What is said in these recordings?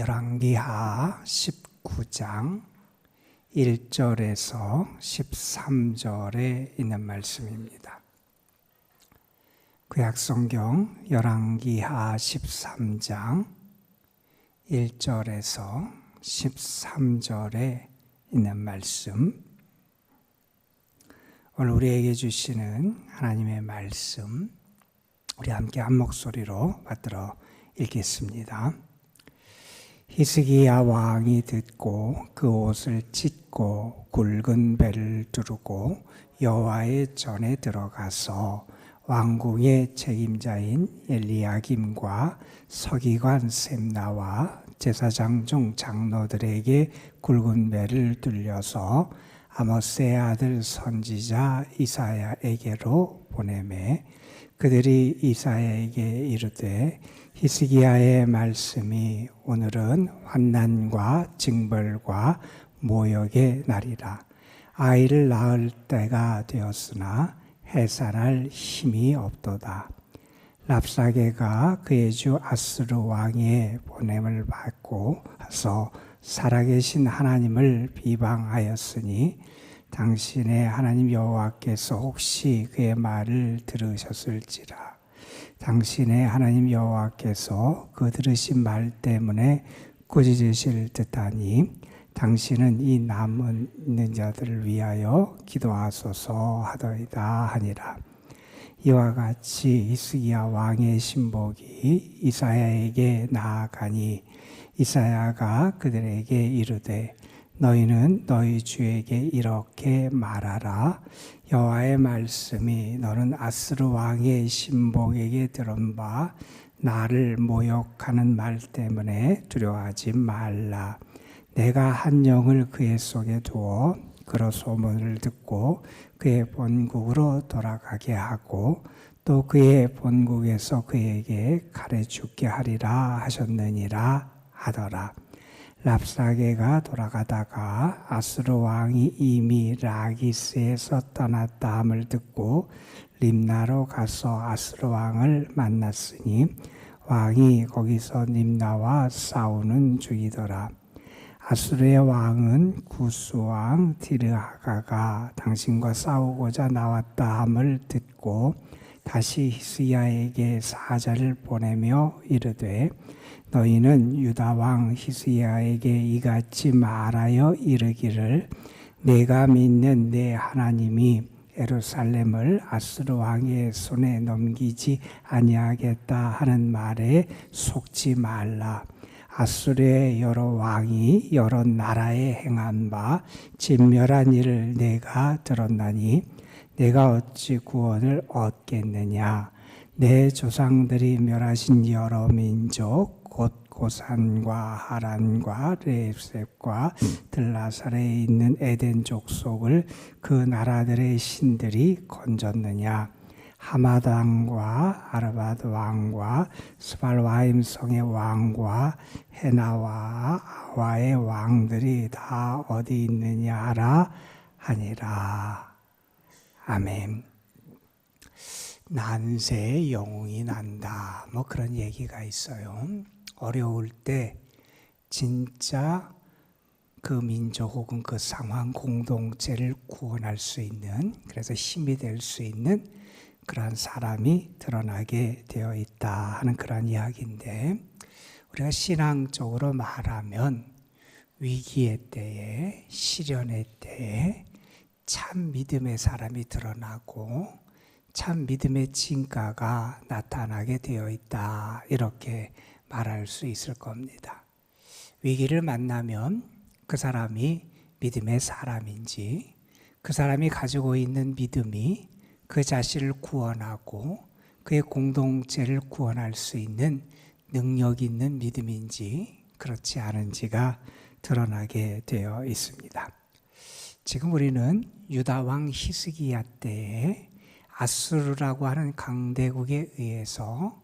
열왕기하 19장 1절에서 13절에 있는 말씀입니다. 구약성경 열왕기하 13장 1절에서 13절에 있는 말씀, 오늘 우리에게 주시는 하나님의 말씀, 우리 함께 한 목소리로 받들어 읽겠습니다. 히스기야 왕이 듣고 그 옷을 찢고 굵은 배를 두르고 여호와의 전에 들어가서 왕궁의 책임자인 엘리야김과 서기관 셈나와 제사장 중 장로들에게 굵은 배를 둘려서 아모스의 아들 선지자 이사야에게로 보내매 그들이 이사야에게 이르되 히스기야의 말씀이 오늘은 환난과 징벌과 모욕의 날이라. 아이를 낳을 때가 되었으나 해산할 힘이 없도다. 랍사게가 그의 주 아스루 왕의 보냄을 받고 와서 살아계신 하나님을 비방하였으니 당신의 하나님 여호와께서 혹시 그의 말을 들으셨을지라. 당신의 하나님 여호와께서 그 들으신 말 때문에 꾸짖으실 듯하니 당신은 이 남은 자들을 위하여 기도하소서 하더이다 하니라. 이와 같이 히스기야 왕의 신복이 이사야에게 나아가니 이사야가 그들에게 이르되 너희는 너희 주에게 이렇게 말하라. 여호와의 말씀이 너는 아스루 왕의 신복에게 들은 바 나를 모욕하는 말 때문에 두려워하지 말라. 내가 한 영을 그의 속에 두어 그로 소문을 듣고 그의 본국으로 돌아가게 하고 또 그의 본국에서 그에게 칼에 죽게 하리라 하셨느니라 하더라. 랍사게가 돌아가다가 아스루 왕이 이미 라기스에서 떠났다 함을 듣고 림나로 가서 아스루 왕을 만났으니 왕이 거기서 림나와 싸우는 중이더라. 아수르의 왕은 구스 왕 디르하가가 당신과 싸우고자 나왔다 함을 듣고 다시 히스기야에게 사자를 보내며 이르되 너희는 유다 왕 히스기야에게 이같이 말하여 이르기를 내가 믿는 내 하나님이 예루살렘을 아수르 왕의 손에 넘기지 아니하겠다 하는 말에 속지 말라. 아수르의 여러 왕이 여러 나라에 행한 바 진멸한 일을 내가 들었나니 내가 어찌 구원을 얻겠느냐. 내 조상들이 멸하신 여러 민족 곧 고산과 하란과 레셉과 들라살에 있는 에덴 족속을 그 나라들의 신들이 건졌느냐. 하맛 왕과 아르바드 왕과 스발와임 성의 왕과 헤나와 아와의 왕들이 다 어디 있느냐 하라 하니라. 아멘. 난세에 영웅이 난다, 뭐 그런 얘기가 있어요. 어려울 때 진짜 그 민족 혹은 그 상황 공동체를 구원할 수 있는, 그래서 힘이 될 수 있는 그러한 사람이 드러나게 되어 있다 하는 그런 이야기인데, 우리가 신앙적으로 말하면 위기의 때에, 시련의 때에 참 믿음의 사람이 드러나고 참 믿음의 진가가 나타나게 되어 있다, 이렇게 말할 수 있을 겁니다. 위기를 만나면 그 사람이 믿음의 사람인지, 그 사람이 가지고 있는 믿음이 그 자신을 구원하고 그의 공동체를 구원할 수 있는 능력 있는 믿음인지 그렇지 않은지가 드러나게 되어 있습니다. 지금 우리는 유다 왕 히스기야 때에 아수르라고 하는 강대국에 의해서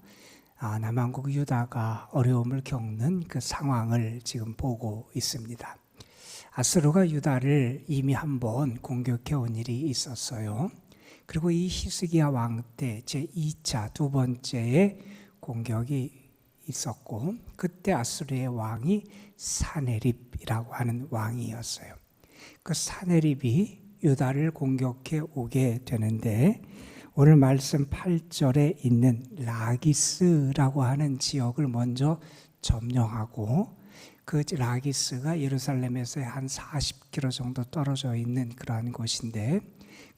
남한국 유다가 어려움을 겪는 그 상황을 지금 보고 있습니다. 아수르가 유다를 이미 한번 공격해 온 일이 있었어요. 그리고 이 히스기야 왕 때 제2차 두 번째의 공격이 있었고 그때 아수르의 왕이 사네립이라고 하는 왕이었어요. 그 사네립이 유다를 공격해 오게 되는데 오늘 말씀 8절에 있는 라기스라고 하는 지역을 먼저 점령하고 그 라기스가 예루살렘에서 한 40km 정도 떨어져 있는 그러한 곳인데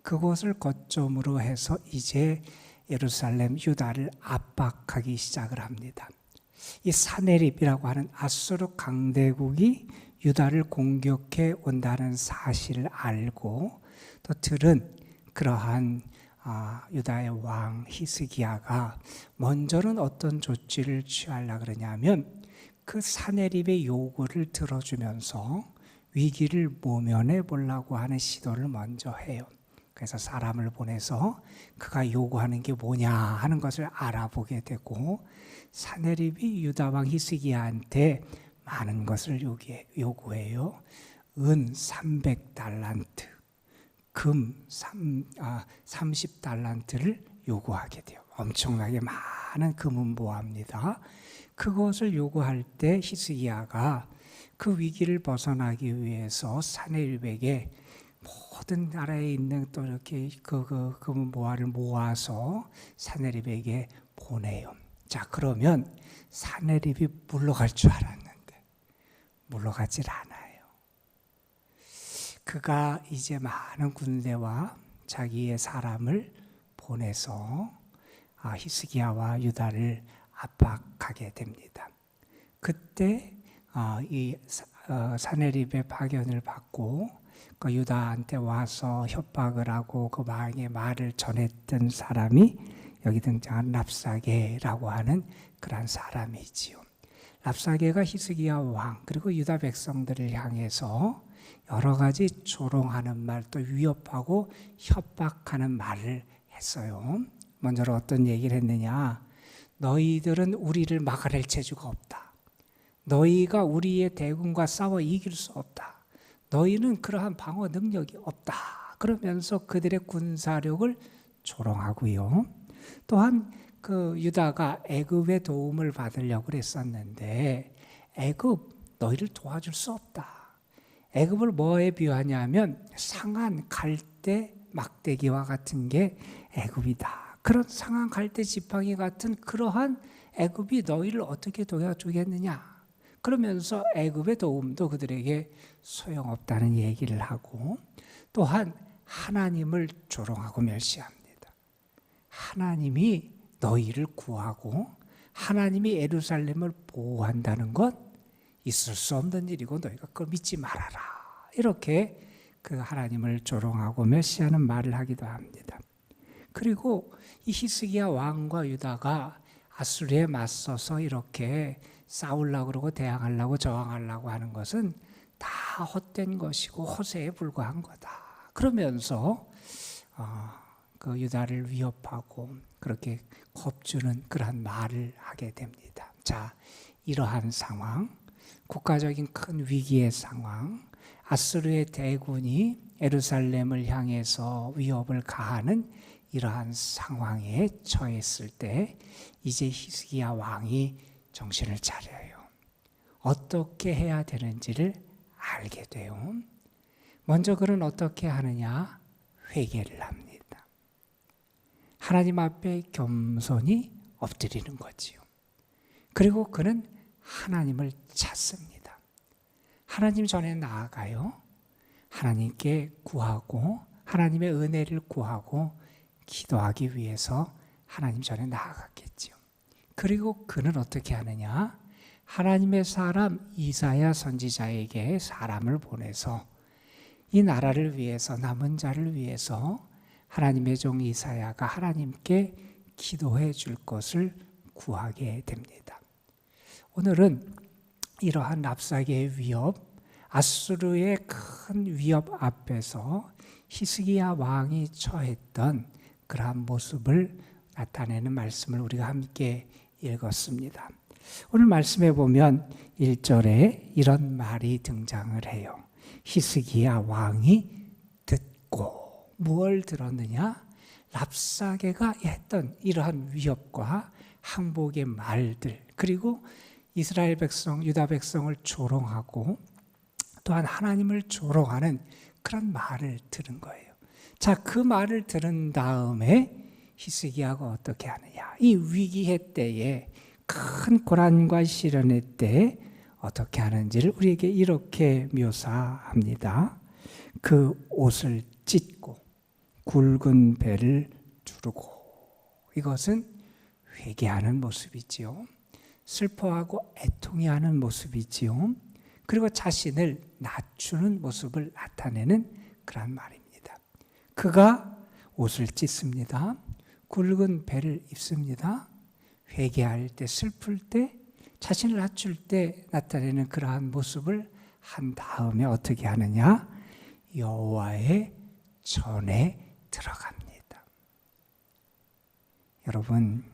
그곳을 거점으로 해서 이제 예루살렘 유다를 압박하기 시작을 합니다. 이 사네립이라고 하는 아수르 강대국이 유다를 공격해 온다는 사실을 알고 또 들은 그러한 유다의 왕 히스기야가 먼저는 어떤 조치를 취하려고 그러냐면 그 사네립의 요구를 들어주면서 위기를 모면해 보려고 하는 시도를 먼저 해요. 그래서 사람을 보내서 그가 요구하는 게 뭐냐 하는 것을 알아보게 되고 사네립이 유다 왕 히스기야한테 많은 것을 요구해요. 은 300달란트, 금 30달란트를 요구하게 돼요. 엄청나게 많은 금은 모합니다. 그것을 요구할 때 히스기야가 그 위기를 벗어나기 위해서 사네립에게 모든 나라에 있는 또 이렇게 금은 모아를 모아서 사네립에게 보내요. 자, 그러면 사네립이 물러갈 줄 알았는데 물러가질 않아요. 그가 이제 많은 군대와 자기의 사람을 보내서 히스기야와 유다를 압박하게 됩니다. 그때 이 사네립의 파견을 받고 그 유다한테 와서 협박을 하고 그 왕의 말을 전했던 사람이 여기 등장한 랍사게라고 하는 그런 사람이지요. 랍사게가 히스기야 왕 그리고 유다 백성들을 향해서 여러 가지 조롱하는 말 또 위협하고 협박하는 말을 했어요. 먼저 어떤 얘기를 했느냐? 너희들은 우리를 막아낼 재주가 없다. 너희가 우리의 대군과 싸워 이길 수 없다. 너희는 그러한 방어 능력이 없다. 그러면서 그들의 군사력을 조롱하고요. 또한 그 유다가 애굽의 도움을 받으려고 그랬었는데 애굽 너희를 도와줄 수 없다. 애굽을 뭐에 비유하냐면 상한 갈대 막대기와 같은 게 애굽이다. 그런 상한 갈대 지팡이 같은 그러한 애굽이 너희를 어떻게 도와주겠느냐. 그러면서 애굽의 도움도 그들에게 소용없다는 얘기를 하고 또한 하나님을 조롱하고 멸시합니다. 하나님이 너희를 구하고 하나님이 예루살렘을 보호한다는 것 있을 수 없는 일이고 너희가 그걸 믿지 말아라. 이렇게 그 하나님을 조롱하고 멸시하는 말을 하기도 합니다. 그리고 이 히스기야 왕과 유다가 아수르에 맞서서 이렇게 싸우려고 그러고 대항하려고 저항하려고 하는 것은 다 헛된 것이고 허세에 불과한 거다. 그러면서 그 유다를 위협하고 그렇게 겁주는 그러한 말을 하게 됩니다. 자, 이러한 상황, 국가적인 큰 위기의 상황, 아수르의 대군이 예루살렘을 향해서 위협을 가하는 이러한 상황에 처했을 때 이제 히스기야 왕이 정신을 차려요. 어떻게 해야 되는지를 알게 돼요. 먼저 그는 어떻게 하느냐? 회개를 합니다. 하나님 앞에 겸손히 엎드리는 거지요. 그리고 그는 하나님을 찾습니다. 하나님 전에 나아가요. 하나님께 구하고 하나님의 은혜를 구하고 기도하기 위해서 하나님 전에 나아갔겠지요. 그리고 그는 어떻게 하느냐? 하나님의 사람 이사야 선지자에게 사람을 보내서 이 나라를 위해서 남은 자를 위해서 하나님의 종 이사야가 하나님께 기도해 줄 것을 구하게 됩니다. 오늘은 이러한 랍사게의 위협, 아수르의 큰 위협 앞에서 히스기야 왕이 처했던 그러한 모습을 나타내는 말씀을 우리가 함께 읽었습니다. 오늘 말씀에 보면 1절에 이런 말이 등장을 해요. 히스기야 왕이 듣고 무엇을 들었느냐? 랍사게가 했던 이러한 위협과 항복의 말들, 그리고 이스라엘 백성, 유다 백성을 조롱하고 또한 하나님을 조롱하는 그런 말을 들은 거예요. 자, 그 말을 들은 다음에 히스기야가 어떻게 하느냐? 이 위기의 때에, 큰 고난과 시련의 때에 어떻게 하는지를 우리에게 이렇게 묘사합니다. 그 옷을 찢고 굵은 배를 두르고, 이것은 회개하는 모습이지요. 슬퍼하고 애통해하는 모습이지요. 그리고 자신을 낮추는 모습을 나타내는 그런 말입니다. 그가 옷을 찢습니다. 굵은 배를 입습니다. 회개할 때, 슬플 때, 자신을 낮출 때 나타내는 그러한 모습을 한 다음에 어떻게 하느냐? 여호와의 전에 들어갑니다. 여러분,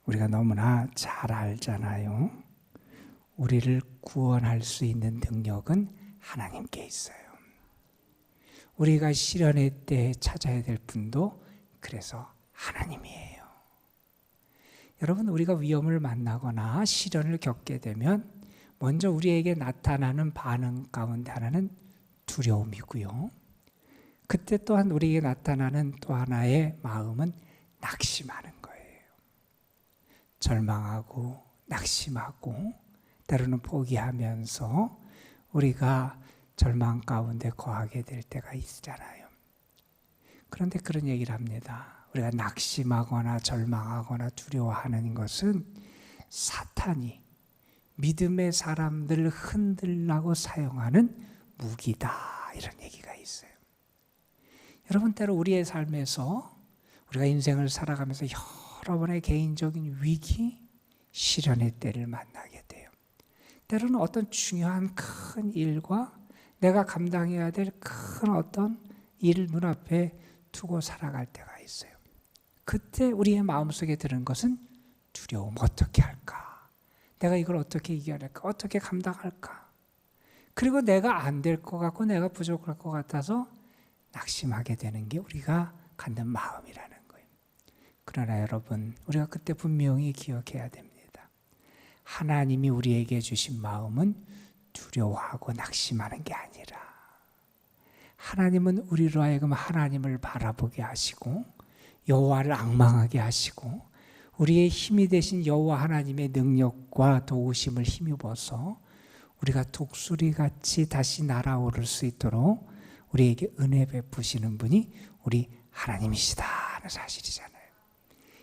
우리가 너무나 잘 알잖아요. 우리를 구원할 수 있는 능력은 하나님께 있어요. 우리가 시련의 때에 찾아야 될 분도 그래서 하나님이에요. 여러분, 우리가 위험을 만나거나 시련을 겪게 되면 먼저 우리에게 나타나는 반응 가운데 하나는 두려움이고요. 그때 또한 우리에게 나타나는 또 하나의 마음은 낙심하는 거예요. 절망하고 낙심하고 때로는 포기하면서 우리가 절망 가운데 거하게 될 때가 있잖아요. 그런데 그런 얘기를 합니다. 우리가 낙심하거나 절망하거나 두려워하는 것은 사탄이 믿음의 사람들을 흔들라고 사용하는 무기다, 이런 얘기가 있어요. 여러분, 때로 우리의 삶에서 우리가 인생을 살아가면서 여러 번의 개인적인 위기, 시련의 때를 만나게 돼요. 때로는 어떤 중요한 큰 일과 내가 감당해야 될 큰 어떤 일을 눈앞에 두고 살아갈 때가 있어요. 그때 우리의 마음속에 드는 것은 두려움. 어떻게 할까? 내가 이걸 어떻게 이겨낼까? 어떻게 감당할까? 그리고 내가 안 될 것 같고 내가 부족할 것 같아서 낙심하게 되는 게 우리가 갖는 마음이라는 거예요. 그러나 여러분, 우리가 그때 분명히 기억해야 됩니다. 하나님이 우리에게 주신 마음은 두려워하고 낙심하는 게 아니라, 하나님은 우리로 하여금 하나님을 바라보게 하시고 여호와를 앙망하게 하시고 우리의 힘이 되신 여호와 하나님의 능력과 도우심을 힘입어서 우리가 독수리같이 다시 날아오를 수 있도록 우리에게 은혜 베푸시는 분이 우리 하나님이시다 하는 사실이잖아요.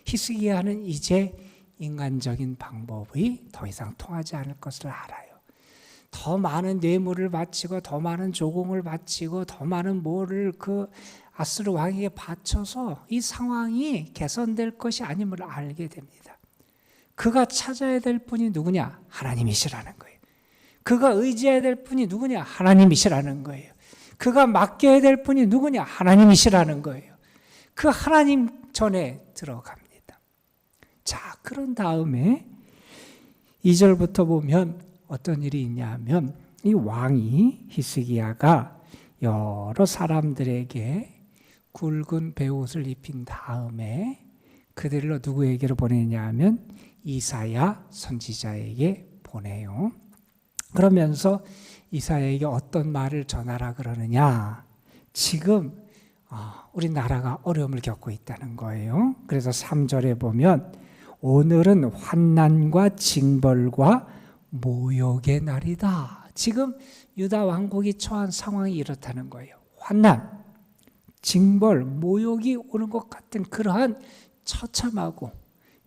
히스기야는 이제 인간적인 방법이 더 이상 통하지 않을 것을 알아요. 더 많은 뇌물을 바치고 더 많은 조공을 바치고 더 많은 뭐를 그 아스르 왕에게 바쳐서 이 상황이 개선될 것이 아님을 알게 됩니다. 그가 찾아야 될 분이 누구냐? 하나님이시라는 거예요. 그가 의지해야 될 분이 누구냐? 하나님이시라는 거예요. 그가 맡겨야 될 분이 누구냐? 하나님이시라는 거예요. 그 하나님 전에 들어갑니다. 자, 그런 다음에 2절부터 보면 어떤 일이 있냐 하면, 이 왕이 히스기야가 여러 사람들에게 굵은 베옷을 입힌 다음에 그들을 누구에게로 보내냐 하면 이사야 선지자에게 보내요. 그러면서 이사야에게 어떤 말을 전하라 그러느냐? 지금 우리 나라가 어려움을 겪고 있다는 거예요. 그래서 3절에 보면 오늘은 환난과 징벌과 모욕의 날이다. 지금 유다 왕국이 처한 상황이 이렇다는 거예요. 환난, 징벌, 모욕이 오는 것 같은 그러한 처참하고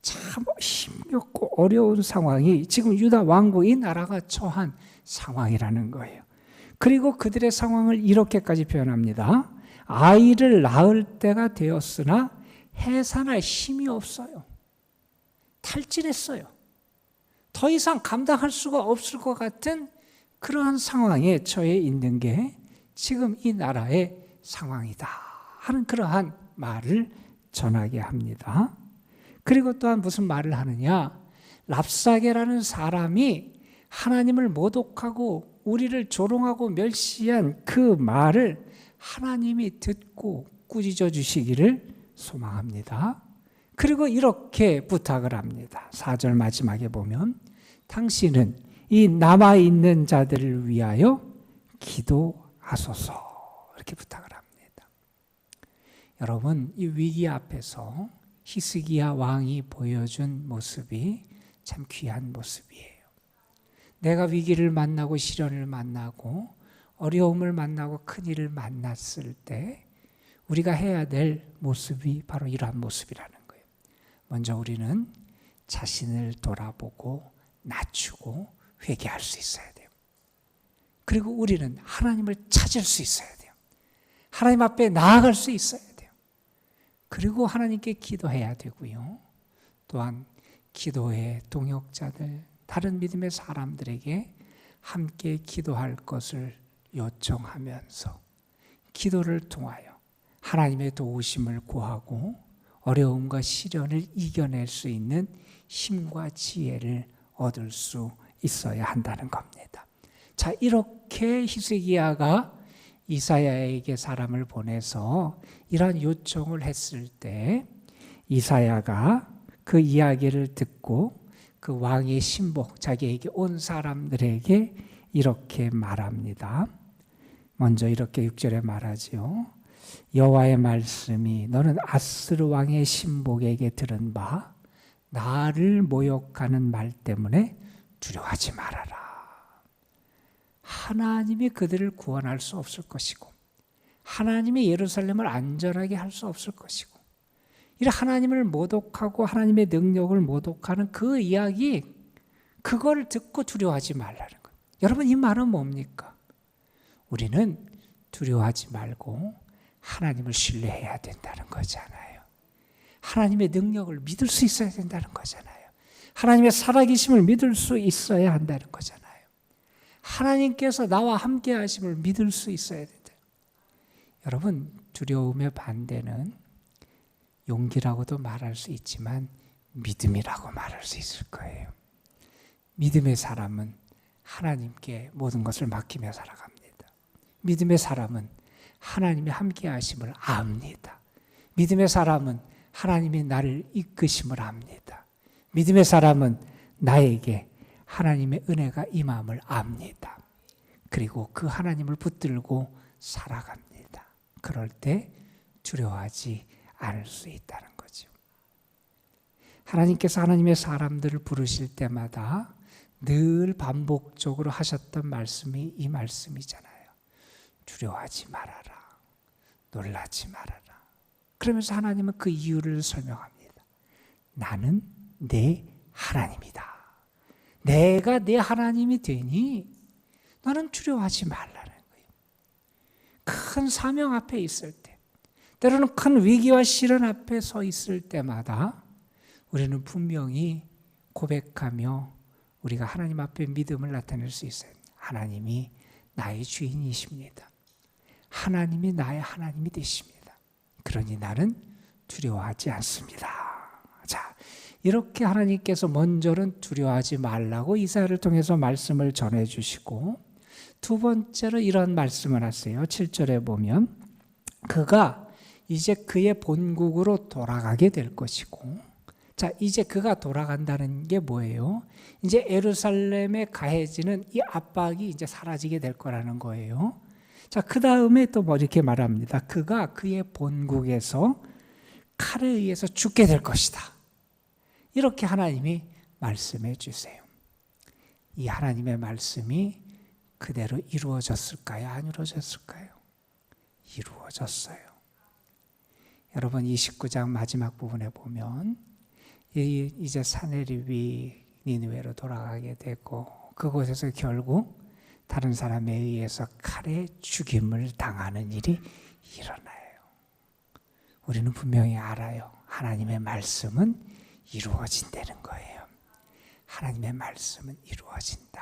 참 힘겹고 어려운 상황이 지금 유다 왕국, 이 나라가 처한 상황이라는 거예요. 그리고 그들의 상황을 이렇게까지 표현합니다. 아이를 낳을 때가 되었으나 해산할 힘이 없어요. 탈진했어요. 더 이상 감당할 수가 없을 것 같은 그러한 상황에 처해 있는 게 지금 이 나라의 상황이다 하는 그러한 말을 전하게 합니다. 그리고 또한 무슨 말을 하느냐? 랍사게라는 사람이 하나님을 모독하고 우리를 조롱하고 멸시한 그 말을 하나님이 듣고 꾸짖어 주시기를 소망합니다. 그리고 이렇게 부탁을 합니다. 4절 마지막에 보면 당신은 이 남아있는 자들을 위하여 기도하소서 이렇게 부탁을 합니다. 여러분, 이 위기 앞에서 히스기야 왕이 보여준 모습이 참 귀한 모습이에요. 내가 위기를 만나고 시련을 만나고 어려움을 만나고 큰일을 만났을 때 우리가 해야 될 모습이 바로 이러한 모습이라는 거예요. 먼저 우리는 자신을 돌아보고 낮추고 회개할 수 있어야 돼요. 그리고 우리는 하나님을 찾을 수 있어야 돼요. 하나님 앞에 나아갈 수 있어야 돼요. 그리고 하나님께 기도해야 되고요. 또한 기도의 동역자들, 다른 믿음의 사람들에게 함께 기도할 것을 요청하면서 기도를 통하여 하나님의 도우심을 구하고 어려움과 시련을 이겨낼 수 있는 힘과 지혜를 얻을 수 있어야 한다는 겁니다. 자, 이렇게 히스기야가 이사야에게 사람을 보내서 이러한 요청을 했을 때 이사야가 그 이야기를 듣고 그 왕의 신복, 자기에게 온 사람들에게 이렇게 말합니다. 먼저 이렇게 6절에 말하지요. 여호와의 말씀이 너는 아스르 왕의 신복에게 들은 바 나를 모욕하는 말 때문에 두려워하지 말아라. 하나님이 그들을 구원할 수 없을 것이고 하나님이 예루살렘을 안전하게 할 수 없을 것이고 이 하나님을 모독하고 하나님의 능력을 모독하는 그 이야기, 그걸 듣고 두려워하지 말라는 거예요. 여러분, 이 말은 뭡니까? 우리는 두려워하지 말고 하나님을 신뢰해야 된다는 거잖아요. 하나님의 능력을 믿을 수 있어야 된다는 거잖아요. 하나님의 살아계심을 믿을 수 있어야 한다는 거잖아요. 하나님께서 나와 함께 하심을 믿을 수 있어야 된다. 여러분, 두려움의 반대는 용기라고도 말할 수 있지만 믿음이라고 말할 수 있을 거예요. 믿음의 사람은 하나님께 모든 것을 맡기며 살아갑니다. 믿음의 사람은 하나님의 함께 하심을 압니다. 믿음의 사람은 하나님이 나를 이끄심을 압니다. 믿음의 사람은 나에게 하나님의 은혜가 임함을 압니다. 그리고 그 하나님을 붙들고 살아갑니다. 그럴 때 두려워하지 않을 수 있다는 거죠. 하나님께서 하나님의 사람들을 부르실 때마다 늘 반복적으로 하셨던 말씀이 이 말씀이잖아요. 두려워하지 말아라. 놀라지 말아라. 그러면서 하나님은 그 이유를 설명합니다. 나는 내 하나님이다. 내가 내 하나님이 되니 너는 두려워하지 말라는 거예요. 큰 사명 앞에 있을 때, 때로는 큰 위기와 시련 앞에 서 있을 때마다 우리는 분명히 고백하며 우리가 하나님 앞에 믿음을 나타낼 수 있어요. 하나님이 나의 주인이십니다. 하나님이 나의 하나님이 되십니다. 그러니 나는 두려워하지 않습니다. 자, 이렇게 하나님께서 먼저는 두려워하지 말라고 이사야를 통해서 말씀을 전해주시고, 두 번째로 이런 말씀을 하세요. 7절에 보면 그가 이제 그의 본국으로 돌아가게 될 것이고, 자, 이제 그가 돌아간다는 게 뭐예요? 이제 예루살렘에 가해지는 이 압박이 이제 사라지게 될 거라는 거예요. 자, 그 다음에 또 뭐 이렇게 말합니다. 그가 그의 본국에서 칼에 의해서 죽게 될 것이다. 이렇게 하나님이 말씀해 주세요. 이 하나님의 말씀이 그대로 이루어졌을까요? 안 이루어졌을까요? 이루어졌어요. 여러분, 29장 마지막 부분에 보면 이제 사내립이 니느웨로 돌아가게 되고 그곳에서 결국 다른 사람에 의해서 칼에 죽임을 당하는 일이 일어나요. 우리는 분명히 알아요. 하나님의 말씀은 이루어진다는 거예요. 하나님의 말씀은 이루어진다.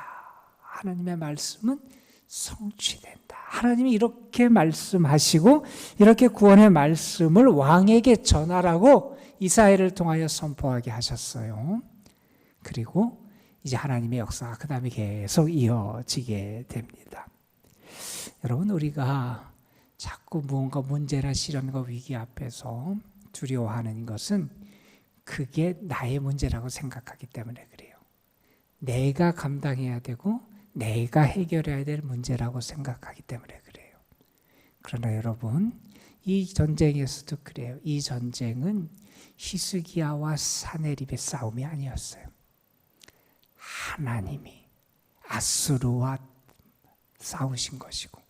하나님의 말씀은 성취된다. 하나님이 이렇게 말씀하시고 이렇게 구원의 말씀을 왕에게 전하라고 이사야를 통하여 선포하게 하셨어요. 그리고 이제 하나님의 역사가 그 다음에 계속 이어지게 됩니다. 여러분, 우리가 자꾸 무언가 문제나 시련과 위기 앞에서 두려워하는 것은 그게 나의 문제라고 생각하기 때문에 그래요. 내가 감당해야 되고 내가 해결해야 될 문제라고 생각하기 때문에 그래요. 그러나 여러분, 이 전쟁에서도 그래요. 이 전쟁은 히스기야와 사네립의 싸움이 아니었어요. 하나님이 아수르와 싸우신 것이고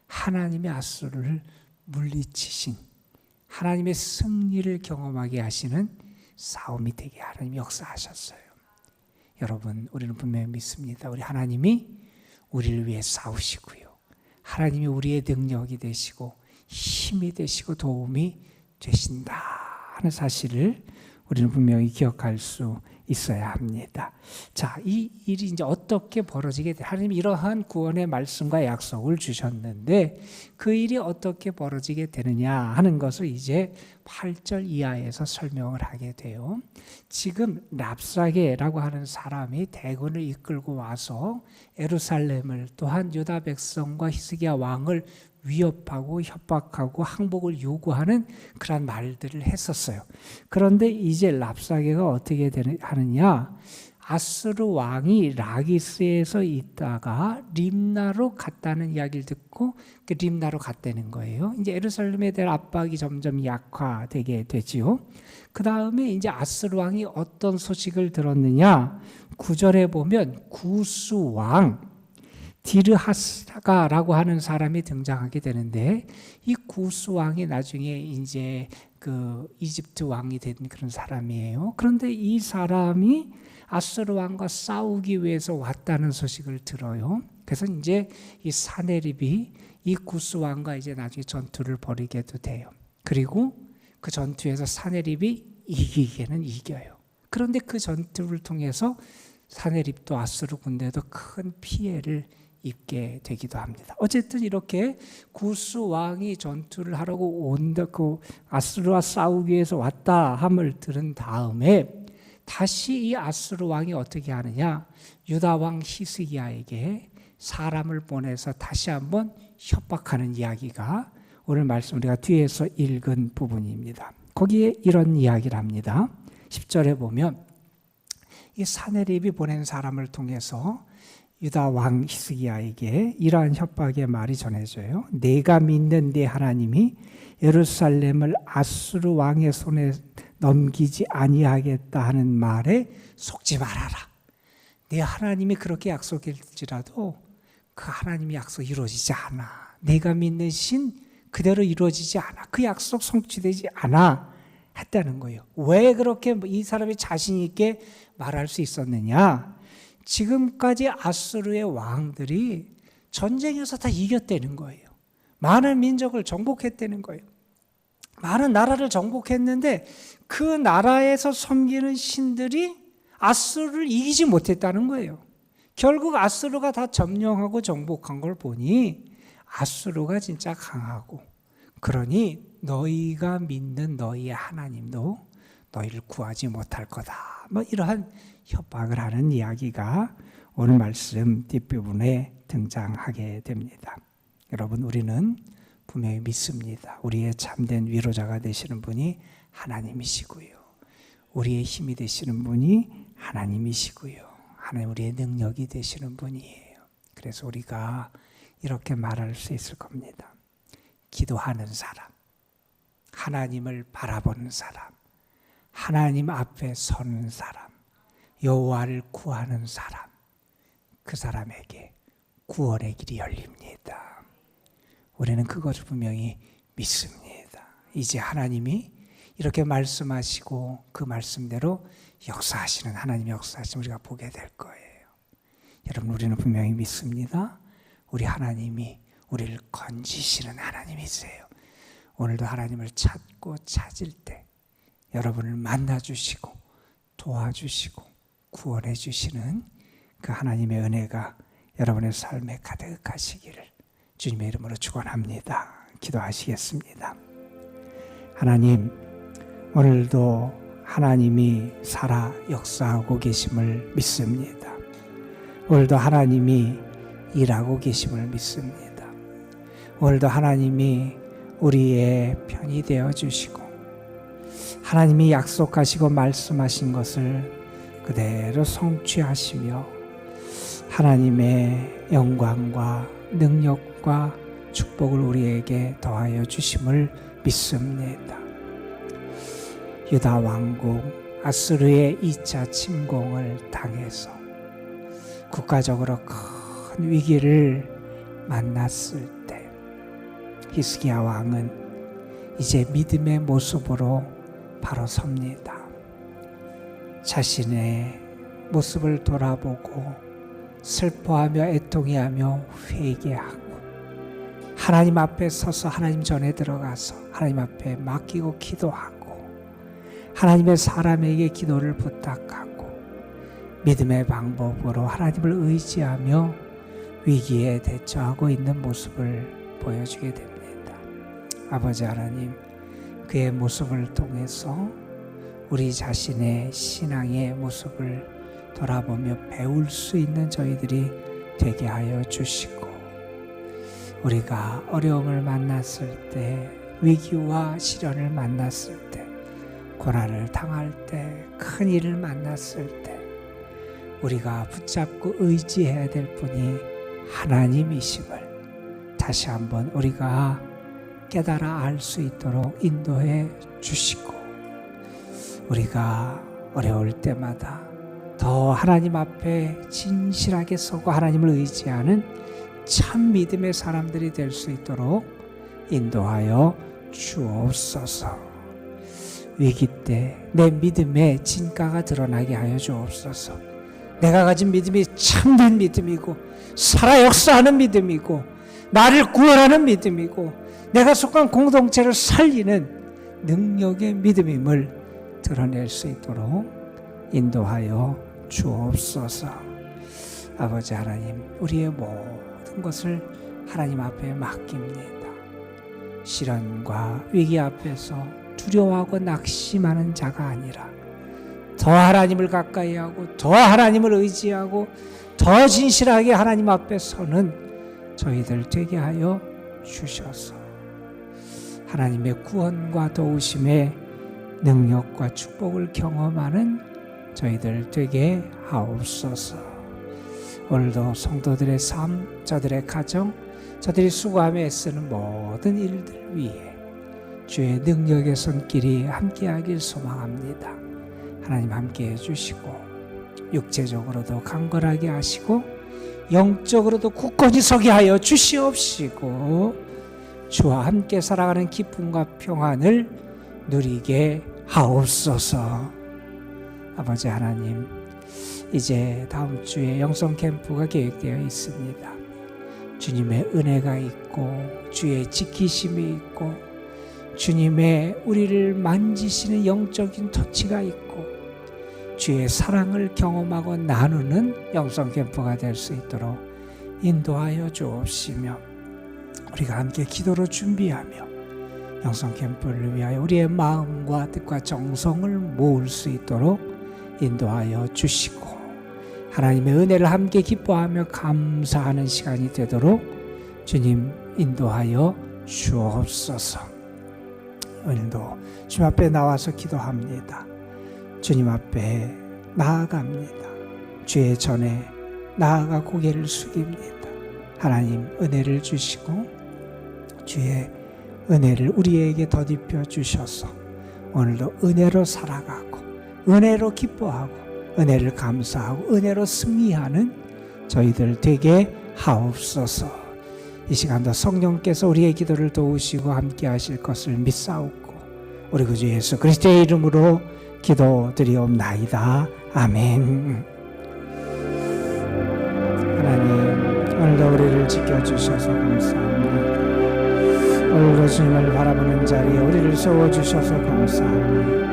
하나님이 아수르를 물리치신, 하나님의 승리를 경험하게 하시는 싸움이 되게 하나님이 역사하셨어요. 여러분, 우리는 분명히 믿습니다. 우리 하나님이 우리를 위해 싸우시고요. 하나님이 우리의 능력이 되시고 힘이 되시고 도움이 되신다 하는 사실을 우리는 분명히 기억할 수 있어야 합니다. 자, 이 일이 이제 어떻게 벌어지게 돼? 하나님이 이러한 구원의 말씀과 약속을 주셨는데 그 일이 어떻게 벌어지게 되느냐 하는 것을 이제 8절 이하에서 설명을 하게 돼요. 지금 랍사게라고 하는 사람이 대군을 이끌고 와서 예루살렘을, 또한 유다 백성과 히스기야 왕을 위협하고 협박하고 항복을 요구하는 그런 말들을 했었어요. 그런데 이제 랍사게가 어떻게 하느냐, 아수르 왕이 라기스에서 있다가 림나로 갔다는 이야기를 듣고 그 림나로 갔다는 거예요. 이제 예루살렘에 대한 압박이 점점 약화되게 되지요. 그 다음에 이제 아수르 왕이 어떤 소식을 들었느냐, 9절에 보면 구스 왕 디르하사가라고 하는 사람이 등장하게 되는데, 이 구스 왕이 나중에 이제 그 이집트 왕이 된 그런 사람이에요. 그런데 이 사람이 아수르 왕과 싸우기 위해서 왔다는 소식을 들어요. 그래서 이제 이 사네립이 이 구스 왕과 이제 나중에 전투를 벌이게도 돼요. 그리고 그 전투에서 사네립이 이기게는 이겨요. 그런데 그 전투를 통해서 사네립도 아수르 군대도 큰 피해를 입게 되기도 합니다. 어쨌든 이렇게 구스 왕이 전투를 하려고 온다, 그 아수르와 싸우기 위해서 왔다 함을 들은 다음에 다시 이 아수르 왕이 어떻게 하느냐, 유다 왕 히스기야에게 사람을 보내서 다시 한번 협박하는 이야기가 오늘 말씀 우리가 뒤에서 읽은 부분입니다. 거기에 이런 이야기를 합니다. 10절에 보면 이 사네립이 보낸 사람을 통해서 유다 왕 히스기야에게 이러한 협박의 말이 전해져요. 내가 믿는 네 하나님이 예루살렘을 아수르 왕의 손에 넘기지 아니하겠다 하는 말에 속지 말아라. 네 하나님이 그렇게 약속할지라도 그 하나님의 약속이 이루어지지 않아. 내가 믿는 신 그대로 이루어지지 않아. 그 약속 성취되지 않아 했다는 거예요. 왜 그렇게 이 사람이 자신 있게 말할 수 있었느냐? 지금까지 아수르의 왕들이 전쟁에서 다 이겼다는 거예요. 많은 민족을 정복했다는 거예요. 많은 나라를 정복했는데 그 나라에서 섬기는 신들이 아수르를 이기지 못했다는 거예요. 결국 아수르가 다 점령하고 정복한 걸 보니 아수르가 진짜 강하고, 그러니 너희가 믿는 너희의 하나님도 너희를 구하지 못할 거다. 뭐 이러한 협박을 하는 이야기가 오늘 말씀 뒷부분에 등장하게 됩니다. 여러분, 우리는 분명히 믿습니다. 우리의 참된 위로자가 되시는 분이 하나님이시고요. 우리의 힘이 되시는 분이 하나님이시고요. 하나님 우리의 능력이 되시는 분이에요. 그래서 우리가 이렇게 말할 수 있을 겁니다. 기도하는 사람, 하나님을 바라보는 사람, 하나님 앞에 서는 사람, 여호와를 구하는 사람, 그 사람에게 구원의 길이 열립니다. 우리는 그것을 분명히 믿습니다. 이제 하나님이 이렇게 말씀하시고 그 말씀대로 역사하시는 하나님의 역사하심 우리가 보게 될 거예요. 여러분, 우리는 분명히 믿습니다. 우리 하나님이 우리를 건지시는 하나님이세요. 오늘도 하나님을 찾고 찾을 때 여러분을 만나주시고 도와주시고 구원해 주시는 그 하나님의 은혜가 여러분의 삶에 가득하시기를 주님의 이름으로 축원합니다. 기도하시겠습니다. 하나님, 오늘도 하나님이 살아 역사하고 계심을 믿습니다. 오늘도 하나님이 일하고 계심을 믿습니다. 오늘도 하나님이 우리의 편이 되어 주시고 하나님이 약속하시고 말씀하신 것을 그대로 성취하시며 하나님의 영광과 능력과 축복을 우리에게 더하여 주심을 믿습니다. 유다 왕국 아수르의 2차 침공을 당해서 국가적으로 큰 위기를 만났을 때 히스기야 왕은 이제 믿음의 모습으로 바로 섭니다. 자신의 모습을 돌아보고 슬퍼하며 애통해하며 회개하고 하나님 앞에 서서 하나님 전에 들어가서 하나님 앞에 맡기고 기도하고 하나님의 사람에게 기도를 부탁하고 믿음의 방법으로 하나님을 의지하며 위기에 대처하고 있는 모습을 보여주게 됩니다. 아버지 하나님, 그의 모습을 통해서 우리 자신의 신앙의 모습을 돌아보며 배울 수 있는 저희들이 되게 하여 주시고 우리가 어려움을 만났을 때 위기와 시련을 만났을 때 고난을 당할 때 큰 일을 만났을 때 우리가 붙잡고 의지해야 될 분이 하나님이심을 다시 한번 우리가 깨달아 알 수 있도록 인도해 주시고 우리가 어려울 때마다 더 하나님 앞에 진실하게 서고 하나님을 의지하는 참 믿음의 사람들이 될 수 있도록 인도하여 주옵소서. 위기 때 내 믿음의 진가가 드러나게 하여 주옵소서. 내가 가진 믿음이 참된 믿음이고 살아 역사하는 믿음이고 나를 구원하는 믿음이고 내가 속한 공동체를 살리는 능력의 믿음임을 드러낼 수 있도록 인도하여 주옵소서. 아버지 하나님, 우리의 모든 것을 하나님 앞에 맡깁니다. 시련과 위기 앞에서 두려워하고 낙심하는 자가 아니라 더 하나님을 가까이 하고 더 하나님을 의지하고 더 진실하게 하나님 앞에 서는 저희들 되게 하여 주셔서 하나님의 구원과 도우심의 능력과 축복을 경험하는 저희들 되게 하옵소서. 오늘도 성도들의 삶, 저들의 가정, 저들이 수고하며 애쓰는 모든 일들 위해 주의 능력의 손길이 함께하길 소망합니다. 하나님 함께해 주시고 육체적으로도 강건하게 하시고 영적으로도 굳건히 서게 하여 주시옵시고 주와 함께 살아가는 기쁨과 평안을 누리게 하옵소서. 아버지 하나님, 이제 다음 주에 영성 캠프가 계획되어 있습니다. 주님의 은혜가 있고 주의 지키심이 있고 주님의 우리를 만지시는 영적인 터치가 있고 주의 사랑을 경험하고 나누는 영성 캠프가 될 수 있도록 인도하여 주옵시며 우리가 함께 기도로 준비하며 영성 캠프를 위하여 우리의 마음과 뜻과 정성을 모을 수 있도록 인도하여 주시고 하나님의 은혜를 함께 기뻐하며 감사하는 시간이 되도록 주님 인도하여 주옵소서. 오늘도 주님 앞에 나와서 기도합니다. 주님 앞에 나아갑니다. 주의 전에 나아가 고개를 숙입니다. 하나님 은혜를 주시고 주의 은혜를 우리에게 덧입혀 주셔서 오늘도 은혜로 살아가고 은혜로 기뻐하고 은혜를 감사하고 은혜로 승리하는 저희들 되게 하옵소서. 이 시간도 성령께서 우리의 기도를 도우시고 함께 하실 것을 믿사옵고 우리 구주 예수 그리스도의 이름으로 기도드리옵나이다. 아멘. 하나님, 오늘도 우리를 지켜주셔서 감사합니다. 오늘도 주님을 바라보는 자리에 우리를 세워주셔서 감사합니다.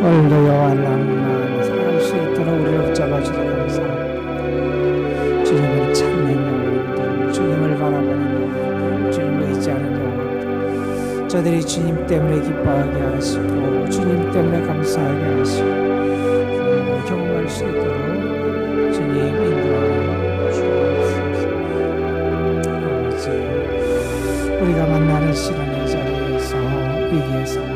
오늘도 여호와를 낭만 살아갈 수 있도록 우리를 붙잡아주셔서 감사합니다. 주님을 찾는 영혼들, 주님을 바라보는 영혼들, 주님을 의지하는 영혼들, 저들이 주님 때문에 기뻐하게 하시고 주님 때문에 감사하게 하시고 주님을 경험할 수 있도록 주님 인도하여 주옵소서. 아버지, 우리가 만나는 시련의 자리에서 위기에서